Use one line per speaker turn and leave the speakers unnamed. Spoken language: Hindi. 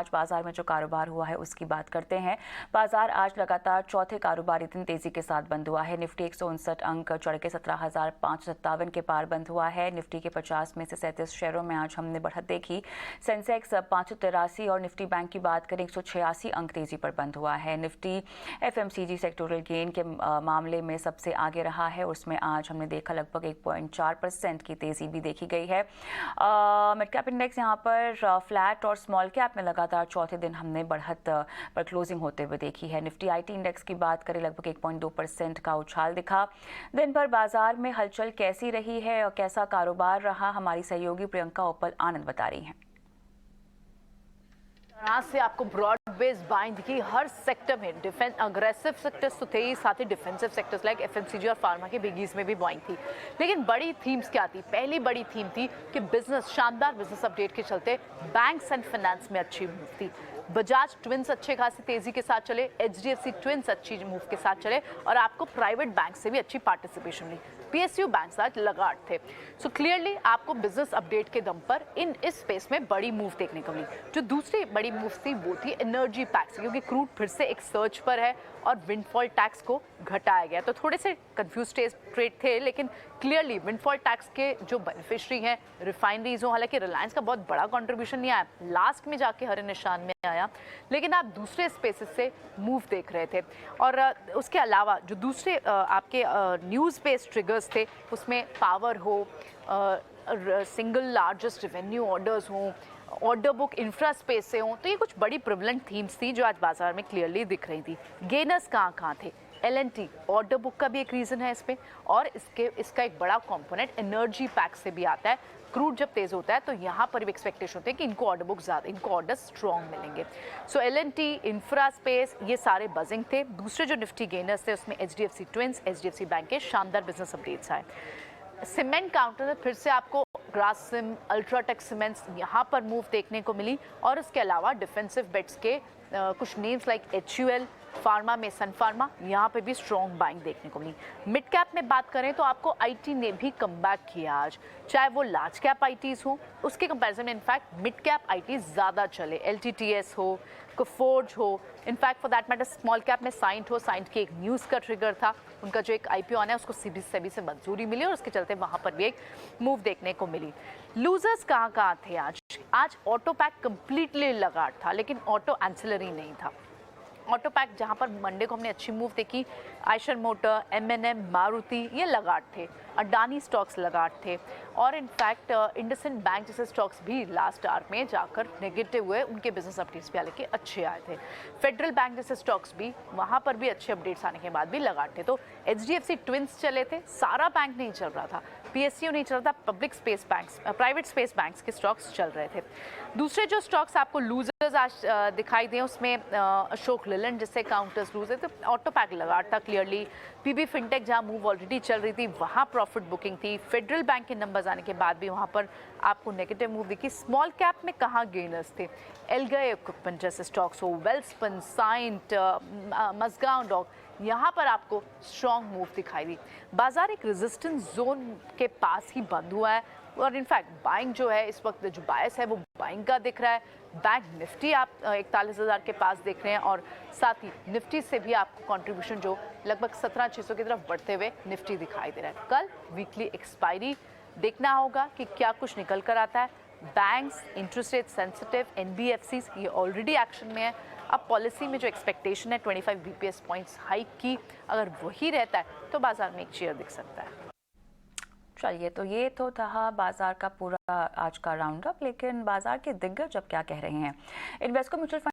आज बाजार में जो कारोबार हुआ है उसकी बात करते हैं। बाजार आज लगातार चौथे कारोबारी दिन तेजी के साथ बंद हुआ है। निफ्टी 159 अंक चढ़ के 17,557 के पार बंद हुआ है। निफ्टी के 50 में से 37 शेयरों में आज हमने बढ़त देखी। सेंसेक्स 583 और निफ्टी बैंक की बात करें 186 अंक तेजी पर बंद हुआ है। निफ्टी एफएमसीजी सेक्टोरल गेन के मामले में सबसे आगे रहा है। उसमें आज हमने देखा लगभग 1.4% की तेजी भी देखी गई है। मिड कैप इंडेक्स यहाँ पर फ्लैट और स्मॉल कैप में लगातार चौथे दिन हमने बढ़त पर क्लोजिंग होते हुए देखी है। निफ्टी आईटी इंडेक्स की बात करें लगभग 1.2% का उछाल दिखा। दिन भर बाजार में हलचल कैसी रही है और कैसा कारोबार रहा, हमारी सहयोगी प्रियंका ओपल आनंद बता रही हैं।
आज से आपको ब्रॉड बेस बाइंग दिखी हर सेक्टर में। डिफेंस अग्रेसिव सेक्टर्स तो थे ही, साथ ही डिफेंसिव सेक्टर्स लाइक एफएमसीजी और फार्मा के बिगीज में भी बाइंग थी। लेकिन बड़ी थीम्स क्या थी? पहली बड़ी थीम थी कि बिजनेस, शानदार बिजनेस अपडेट के चलते बैंक्स एंड फाइनेंस में अच्छी मूव थी। बजाज ट्विंस अच्छे खासी तेजी के साथ चले, एचडीएफसी ट्विंस अच्छी मूव के साथ चले और आपको प्राइवेट बैंक से भी अच्छी पार्टिसिपेशन मिली। पीएसयू बैंक आज लगाड़ थे। सो क्लियरली आपको बिजनेस अपडेट के दम पर इस स्पेस में बड़ी मूव देखने को मिली। जो दूसरी बड़ी मूव थी वो थी एनर्जी पैक्स, क्योंकि क्रूड फिर से एक सर्च पर है और विंडफॉल टैक्स को घटाया गया। तो थोड़े से कंफ्यूज ट्रेड थे, लेकिन क्लियरली विंडफॉल टैक्स के जो बेनिफिशरी हैं रिफाइनरीज हो, हालांकि रिलायंस का बहुत बड़ा कंट्रीब्यूशन नहीं आया, लास्ट में जाके हरे निशान में आया, लेकिन आप दूसरे स्पेसेस से मूव देख रहे थे। और उसके अलावा जो दूसरे आपके न्यूज़ बेस्ड ट्रिगर्स थे उसमें पावर हो, सिंगल लार्जेस्ट रेवेन्यू ऑर्डर्स हों, ऑर्डर बुक इंफ्रा स्पेस से हों, तो ये कुछ बड़ी प्रिवलेंट थीम्स थी जो आज बाजार में क्लियरली दिख रही थी। गेनर्स कहाँ थे? एलएनटी ऑर्डर बुक का भी एक रीज़न है इस पे, और इसका एक बड़ा कंपोनेंट एनर्जी पैक से भी आता है। क्रूड जब तेज होता है तो यहाँ पर भी एक्सपेक्टेशन होते हैं कि इनको ऑर्डर बुक ज़्यादा, इनको ऑर्डर स्ट्रॉन्ग मिलेंगे। सो एलएनटी, इंफ्रा स्पेस, ये सारे बजिंग थे। दूसरे जो निफ्टी गेनर्स थे उसमें एचडीएफसी ट्विंस, एचडीएफसी बैंक के शानदार बिजनेस अपडेट्स आए। सीमेंट काउंटर में फिर से आपको ग्रासिम, अल्ट्राटेक सीमेंट्स यहाँ पर मूव देखने को मिली, और इसके अलावा डिफेंसिव बेट्स के कुछ नेम्स लाइक एचयूएल, फार्मा में सन फार्मा, यहाँ पे भी स्ट्रॉन्ग बाइंग देखने को मिली। मिड कैप में बात करें तो आपको आईटी ने भी कमबैक किया आज, चाहे वो लार्ज कैप आईटीज हो, उसके कंपैरिजन में इनफैक्ट मिड कैप आईटी ज़्यादा चले। एलटीटीएस हो, कोफोर्ज हो, in fact for that matter small cap में साइंट हो, साइंट की एक न्यूज़ का ट्रिगर था, उनका जो एक आईपीओ आना है उसको सेबी से मंजूरी मिली और उसके चलते वहाँ पर भी एक मूव देखने को मिली। लूजर्स कहाँ थे आज? आज ऑटो पैक कंप्लीटली लगाड़ था, लेकिन ऑटो एंसिलरी नहीं था। ऑटो पैक जहाँ पर मंडे को हमने अच्छी मूव देखी, आयशर मोटर, एमएनएम, मारुति, ये लगाड़ थे। अडानी स्टॉक्स लगाड़ थे, और इनफैक्ट इंडसइंड बैंक जैसे स्टॉक्स भी लास्ट आवर में जाकर नेगेटिव हुए, उनके बिजनेस अपडेट्स भी हालांकि अच्छे आए थे। फेडरल बैंक जैसे स्टॉक्स भी, वहाँ पर भी अच्छे अपडेट्स आने के बाद भी लगाड़ थे। तो एचडीएफसी ट्विंस चले थे, सारा बैंक नहीं चल रहा था, पीएसयू नहीं चल रहा था, public space banks, private space banks के स्टॉक्स चल रहे थे। दूसरे जो स्टॉक्स आपको लूजर्स आज दिखाई दें उसमें अशोक लेलैंड जैसे काउंटर्स लूजर, तो ऑटो पैक लगाड़ था क्लियरली। पीबी फिनटेक जहाँ मूव ऑलरेडी चल रही थी वहाँ प्रॉफिट बुकिंग थी। फेडरल बैंक के नंबर्स आने के बाद भी वहाँ पर आपको नेगेटिव मूव दिखी। स्मॉल कैप में कहाँ गेनर्स थे? एल्गाई इक्विपमेंट जैसे स्टॉक्स हो, वेल्सपन, साइंट, मजगांव डॉक, यहाँ पर आपको स्ट्रॉन्ग मूव दिखाई दी। बाजार एक रेजिस्टेंस जोन के पास ही बंद हुआ है, और इनफैक्ट बाइंग जो है इस वक्त जो बायस है वो बाइंग का दिख रहा है। बैंक निफ्टी आप 41,000 के पास देख रहे हैं, और साथ ही निफ्टी से भी आपको कंट्रीब्यूशन जो लगभग 17,600 की तरफ बढ़ते हुए निफ्टी दिखाई दे रहा है। कल वीकली एक्सपायरी, देखना होगा कि क्या कुछ निकल कर आता है। Banks, interest rate sensitive, NBFCs, ये ऑलरेडी एक्शन में है। अब पॉलिसी में जो एक्सपेक्टेशन है 25 बीपीएस पॉइंट्स हाइक की, अगर वही रहता है तो बाजार में एक चेयर दिख सकता है।
चलिए, तो ये तो था बाजार का पूरा आज का राउंड अप, लेकिन बाजार के दिग्गज अब क्या कह रहे हैं। Invesco mutual